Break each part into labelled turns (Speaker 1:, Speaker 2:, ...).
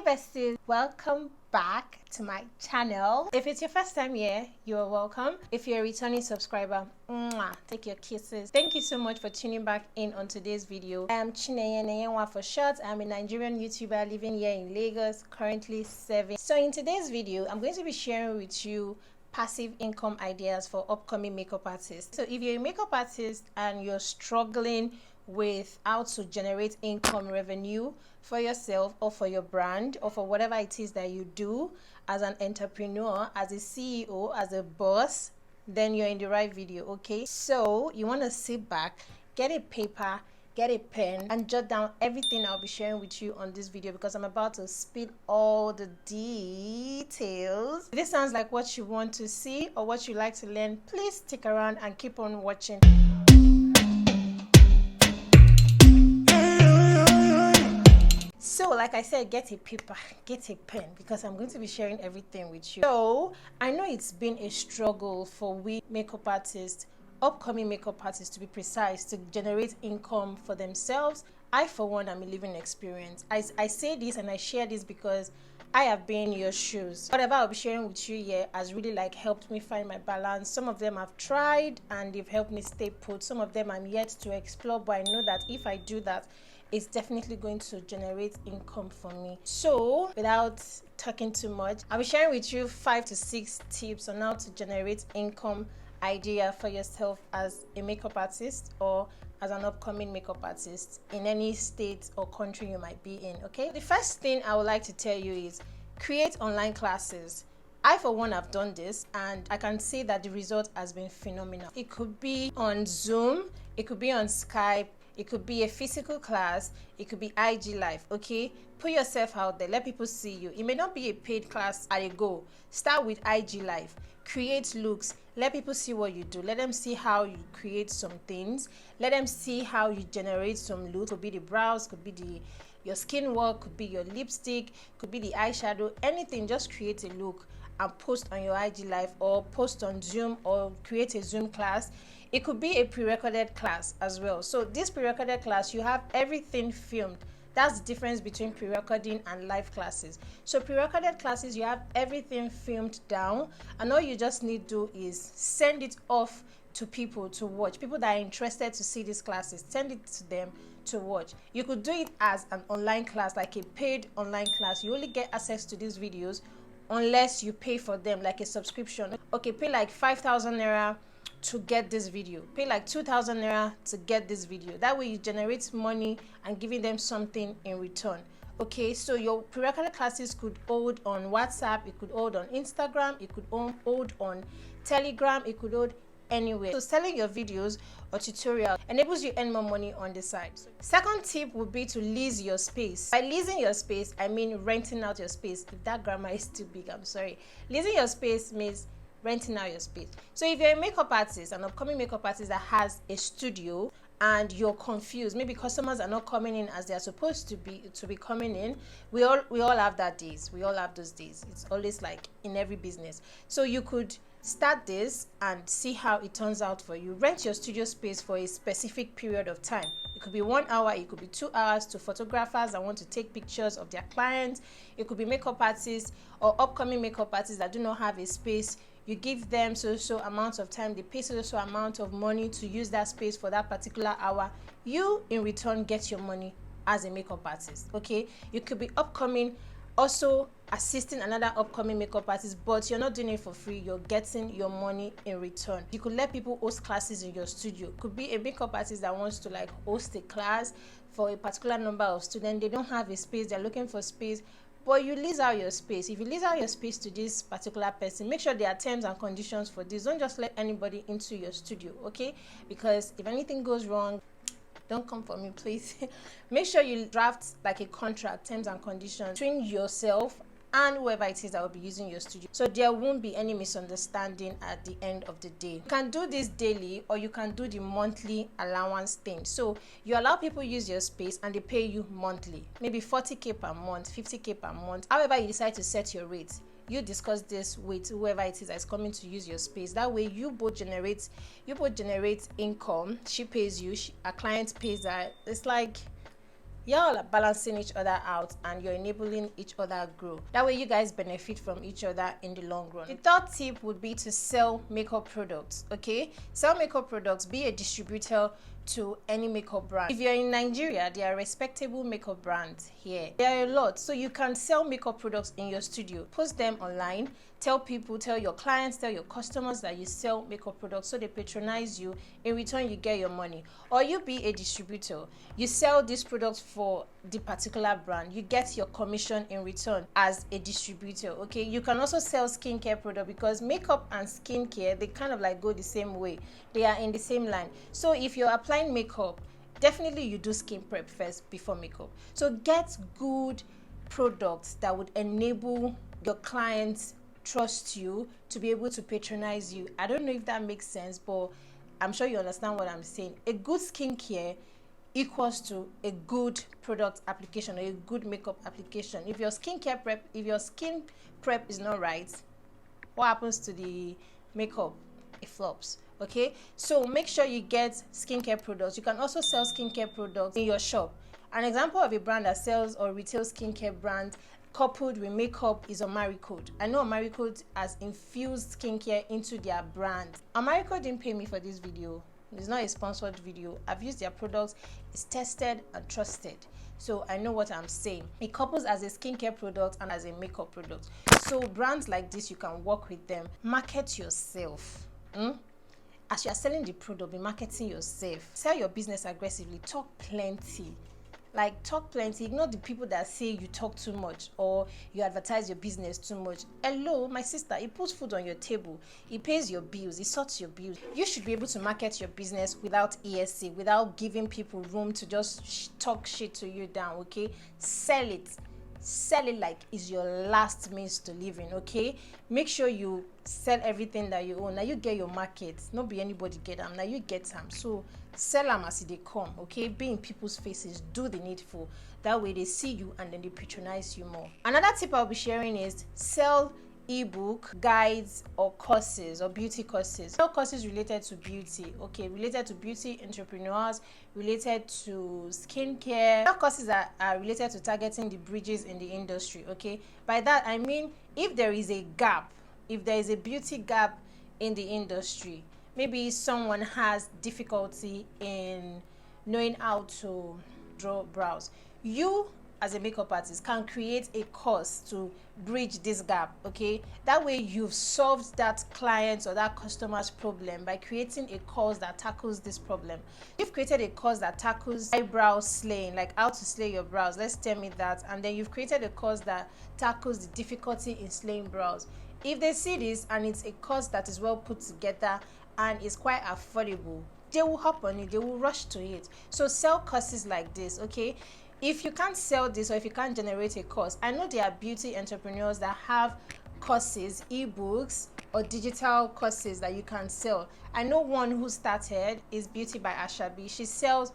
Speaker 1: besties, welcome back to my channel. If it's your first time here, you are welcome. If you're a returning subscriber, take your kisses. Thank you so much for tuning back in on today's video. I am Iamneyenwa for short. I'm a Nigerian YouTuber living here in Lagos, currently serving. So in today's video, I'm going to be sharing with you passive income ideas for upcoming makeup artists. So if you're a makeup artist and you're struggling with how to generate income revenue for yourself or for your brand or for whatever it is that you do as an entrepreneur, as a CEO, as a boss, then you're in the right video. Okay, so you want to sit back, get a paper, get a pen, and jot down everything I'll be sharing with you on this video, because I'm about to spill all the details. If this sounds like what you want to see or what you like to learn, please stick around and keep on watching. So like I said, get a paper, get a pen, because I'm going to be sharing everything with you. So I know it's been a struggle for we makeup artists, upcoming makeup artists to be precise, to generate income for themselves. I for one am a living experience. I say this and I share this because I have been in your shoes. Whatever I'll be sharing with you here has really helped me find my balance. Some of them I've tried and they've helped me stay put. Some of them I'm yet to explore, but I know that if I do that, it's definitely going to generate income for me. So without talking too much, I'll be sharing with you 5 to 6 tips on how to generate income idea for yourself as a makeup artist or as an upcoming makeup artist in any state or country you might be in. Okay, the first thing I would like to tell you is create online classes. I for one have done this and I can say that the result has been phenomenal. It could be on Zoom, it could be on Skype, it could be a physical class, it could be IG Live. Okay, put yourself out there, let people see you. It may not be a paid class at a go. Start with IG Live, create looks, let people see what you do, let them see how you create some things, let them see how you generate some looks. Could be the brows, could be your skin work, could be your lipstick, could be the eyeshadow, anything. Just create a look and post on your IG Live or post on Zoom or create a Zoom class. It could be a pre-recorded class as well. So this pre-recorded class, you have everything filmed. That's the difference between pre-recording and live classes. So pre-recorded classes, you have everything filmed down, and all you just need to do is send it off to people to watch. People that are interested to see these classes, send it to them to watch. You could do it as an online class, like a paid online class. You only get access to these videos unless you pay for them, like a subscription. Okay, pay like 5,000 naira to get this video, pay like 2,000 naira to get this video. That way you generate money and giving them something in return. Okay, so your pre-recorded classes could hold on WhatsApp, it could hold on Instagram, it could hold on Telegram, it could hold anywhere. So selling your videos or tutorial enables you earn more money on the side. Second tip would be to lease your space. By leasing your space, I mean renting out your space. If that grammar is too big, I'm sorry. Leasing your space means renting out your space. So if you're a makeup artist, an upcoming makeup artist that has a studio and you're confused, maybe customers are not coming in as they're supposed to be coming in, we all have that days. We all have those days. It's always like in every business. So you could start this and see how it turns out for you. Rent your studio space for a specific period of time. It could be 1 hour, it could be 2 hours, to photographers that want to take pictures of their clients. It could be makeup artists or upcoming makeup artists that do not have a space. You give them so amount of time, they pay so amount of money to use that space for that particular hour. You in return get your money as a makeup artist. Okay, you could be upcoming, also assisting another upcoming makeup artist, but you're not doing it for free, you're getting your money in return. You could let people host classes in your studio. Could be a makeup artist that wants to host a class for a particular number of students. They don't have a space, they're looking for space, but you lease out your space. If you lease out your space to this particular person, make sure there are terms and conditions for this. Don't just let anybody into your studio, okay? Because if anything goes wrong, don't come for me, please. Make sure you draft like a contract, terms and conditions between yourself and whoever it is that will be using your studio, so there won't be any misunderstanding at the end of the day. You can do this daily or you can do the monthly allowance thing. So you allow people use your space and they pay you monthly, maybe 40k per month, 50k per month, however you decide to set your rates. You discuss this with whoever it is that is coming to use your space. That way you both generate income. She pays you, a client pays her. It's like Y'all are balancing each other out and you're enabling each other grow. That way you guys benefit from each other in the long run. The third tip would be to sell makeup products. Okay, sell makeup products. Be a distributor to any makeup brand. If you're in Nigeria, there are respectable makeup brands here. There are a lot, so you can sell makeup products in your studio. Post them online. Tell people, tell your clients, tell your customers that you sell makeup products, so they patronize you. In return, you get your money. Or you be a distributor. You sell these products for the particular brand. You get your commission in return as a distributor. Okay, you can also sell skincare product, because makeup and skincare, they kind of like go the same way. They are in the same line. So if you're applying makeup, definitely you do skin prep first before makeup. So get good products that would enable your clients trust you to be able to patronize you. I don't know if that makes sense, but I'm sure you understand what I'm saying. A good skincare equals to a good product application or a good makeup application. If your skin prep is not right, what happens to the makeup? It flops. Okay, so make sure you get skincare products. You can also sell skincare products in your shop. An example of a brand that sells or retails skincare brand coupled with makeup is Omaricode. I know Omaricode has infused skincare into their brand. Omaricode didn't pay me for this video. It's not a sponsored video. I've used their products. It's tested and trusted. So I know what I'm saying. It couples as a skincare product and as a makeup product. So brands like this, you can work with them. Market yourself. As you are selling the product, be marketing yourself. Sell your business aggressively. Talk plenty. Like, talk plenty. Ignore the people that say you talk too much or you advertise your business too much. Hello, my sister, it puts food on your table. It pays your bills. It sorts your bills. You should be able to market your business without ESC, without giving people room to just talk shit to you down, okay? Sell it. Sell it like it's your last means to living, okay? Make sure you sell everything that you own. Now you get your market. Not be anybody get them. Now you get them. So sell them as they come, okay? Be in people's faces. Do the needful. That way they see you and then they patronize you more. Another tip I'll be sharing is sell ebook, guides, or courses, or beauty courses. Sell courses related to beauty, okay? Related to beauty entrepreneurs, related to skincare. Sell courses that are related to targeting the bridges in the industry, okay? By that I mean, if there is a gap, if there is a beauty gap in the industry, maybe someone has difficulty in knowing how to draw brows, you as a makeup artist can create a course to bridge this gap, okay? That way you've solved that client or that customer's problem by creating a course that tackles this problem. You've created a course that tackles eyebrow slaying, like how to slay your brows, let's tell me that, and then you've created a course that tackles the difficulty in slaying brows. If they see this and it's a course that is well put together and is quite affordable, they will hop on it, they will rush to it. So sell courses like this, okay? If you can't sell this or if you can't generate a course, I know there are beauty entrepreneurs that have courses, ebooks, or digital courses that you can sell. I know one who started is Beauty by Ashabi. She sells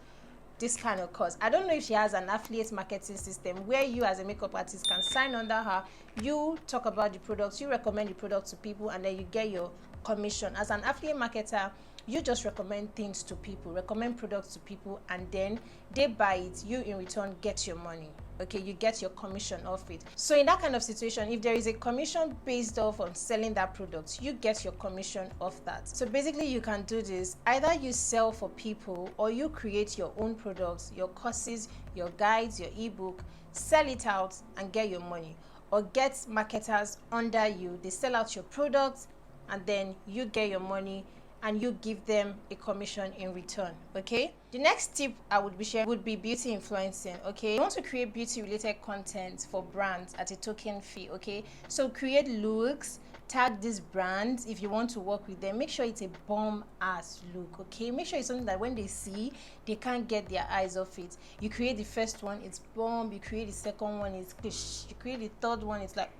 Speaker 1: this kind of course. I don't know if she has an affiliate marketing system where you as a makeup artist can sign under her. You talk about the products, you recommend the product to people, and then you get your commission. As an affiliate marketer, you just recommend things to people, recommend products to people, and then they buy it. You in return get your money, okay? You get your commission off it. So in that kind of situation, if there is a commission based off on selling that product, you get your commission off that. So basically you can do this, either you sell for people or you create your own products, your courses, your guides, your ebook, sell it out and get your money, or get marketers under you. They sell out your products and then you get your money and you give them a commission in return, okay? The next tip I would be sharing would be beauty influencing, okay? You want to create beauty related content for brands at a token fee, okay? So create looks, tag these brands if you want to work with them. Make sure it's a bomb ass look, okay? Make sure it's something that when they see, they can't get their eyes off it. You create the first one, it's bomb. You create the second one, it's cliché. You create the third one, it's like,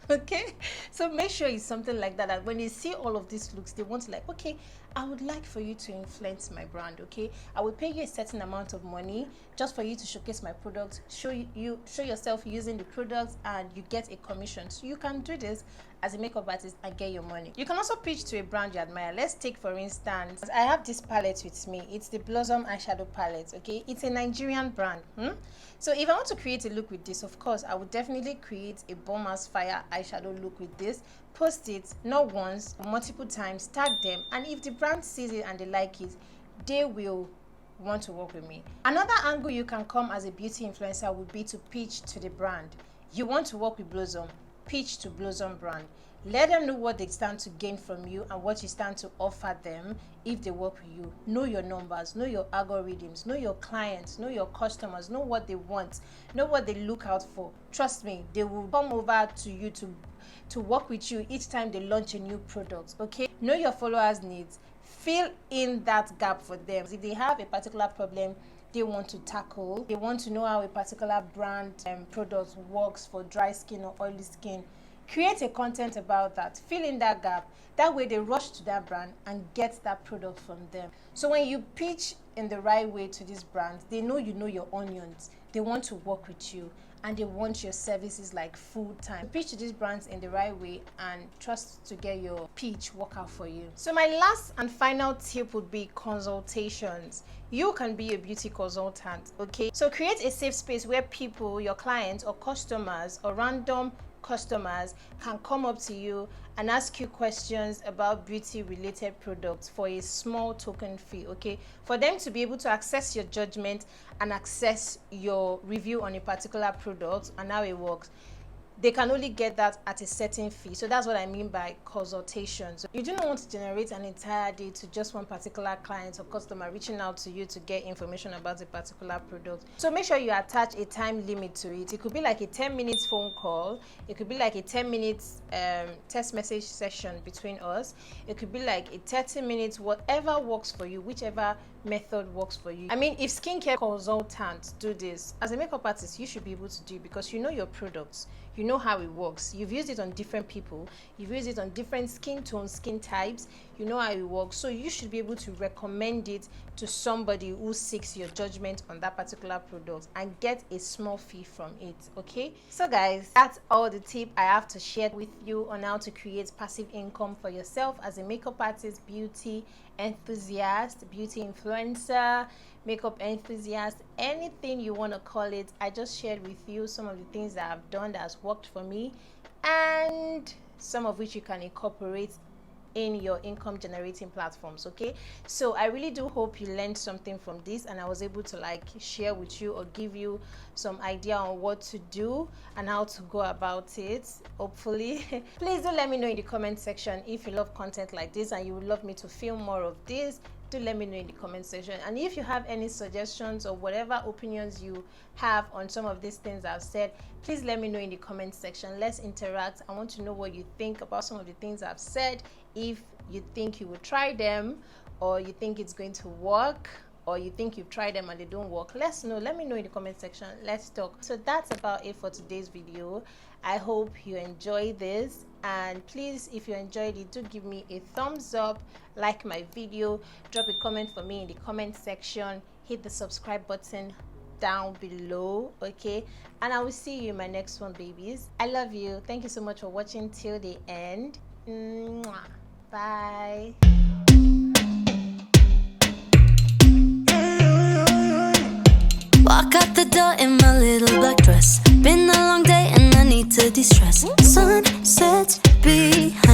Speaker 1: Okay, so make sure it's something like that, that when they see all of these looks, they want to like, okay, I would like for you to influence my brand. Okay, I will pay you a certain amount of money just for you to showcase my products, show yourself using the products, and you get a commission. So you can do this as a makeup artist and get your money. You can also pitch to a brand you admire. Let's take for instance, I have this palette with me. It's the Blossom eyeshadow palette. Okay, it's a Nigerian brand. So if I want to create a look with this, of course I would definitely create a bomb as fire eyeshadow look with this, post it not once, multiple times, tag them, and if the brand sees it and they like it, they will want to work with me. Another angle you can come as a beauty influencer would be to pitch to the brand. You want to work with Blossom, pitch to Blossom brand. Let them know what they stand to gain from you and what you stand to offer them if they work with you. Know your numbers, know your algorithms, know your clients, know your customers, know what they want, know what they look out for. Trust me, they will come over to you to work with you each time they launch a new product. Okay, know your followers' needs, fill in that gap for them. If they have a particular problem they want to tackle, they want to know how a particular brand product works for dry skin or oily skin, create a content about that, fill in that gap. That way they rush to that brand and get that product from them. So when you pitch in the right way to these brands, they know you know your onions, they want to work with you, and they want your services like full time. Pitch to these brands in the right way and trust to get your pitch work out for you. So my last and final tip would be consultations. You can be a beauty consultant. Okay, so create a safe space where people, your clients or customers or random customers can come up to you and ask you questions about beauty related products for a small token fee. Okay, for them to be able to access your judgment and access your review on a particular product and how it works, they can only get that at a certain fee. So that's what I mean by consultations. You do not want to generate an entire day to just one particular client or customer reaching out to you to get information about a particular product. So make sure you attach a time limit to it. It could be like a 10-minute phone call, it could be like a 10-minute text message session between us, it could be like a 30 minutes, whatever works for you, whichever method works for you. I mean, if skincare consultants do this, as a makeup artist you should be able to do it because you know your products, you know how it works, you've used it on different people, you've used it on different skin tones, skin types, you know how it works. So you should be able to recommend it to somebody who seeks your judgment on that particular product and get a small fee from it. Okay, so guys, that's all the tip I have to share with you on how to create passive income for yourself as a makeup artist, beauty enthusiast, beauty influencer, makeup enthusiast, anything you want to call it. I just shared with you some of the things that I've done that has worked for me and some of which you can incorporate in your income generating platforms. Okay, so I really do hope you learned something from this and I was able to like share with you or give you some idea on what to do and how to go about it, hopefully. Please do let me know in the comment section if you love content like this and you would love me to film more of this. Do let me know in the comment section, and if you have any suggestions or whatever opinions you have on some of these things I've said, please let me know in the comment section. Let's interact. I want to know what you think about some of the things I've said, if you think you would try them or you think it's going to work, or you think you've tried them and they don't work. Let's know. Let me know in the comment section. Let's talk. So that's about it for today's video. I hope you enjoy this, and please, if you enjoyed it, do give me a thumbs up, like my video, drop a comment for me in the comment section, hit the subscribe button down below. Okay, and I will see you in my next one, babies. I love you. Thank you so much for watching till the end. Mwah. Bye.
Speaker 2: Walk out the door in my little black dress. Been a long day and I need to de-stress. Sun sets behind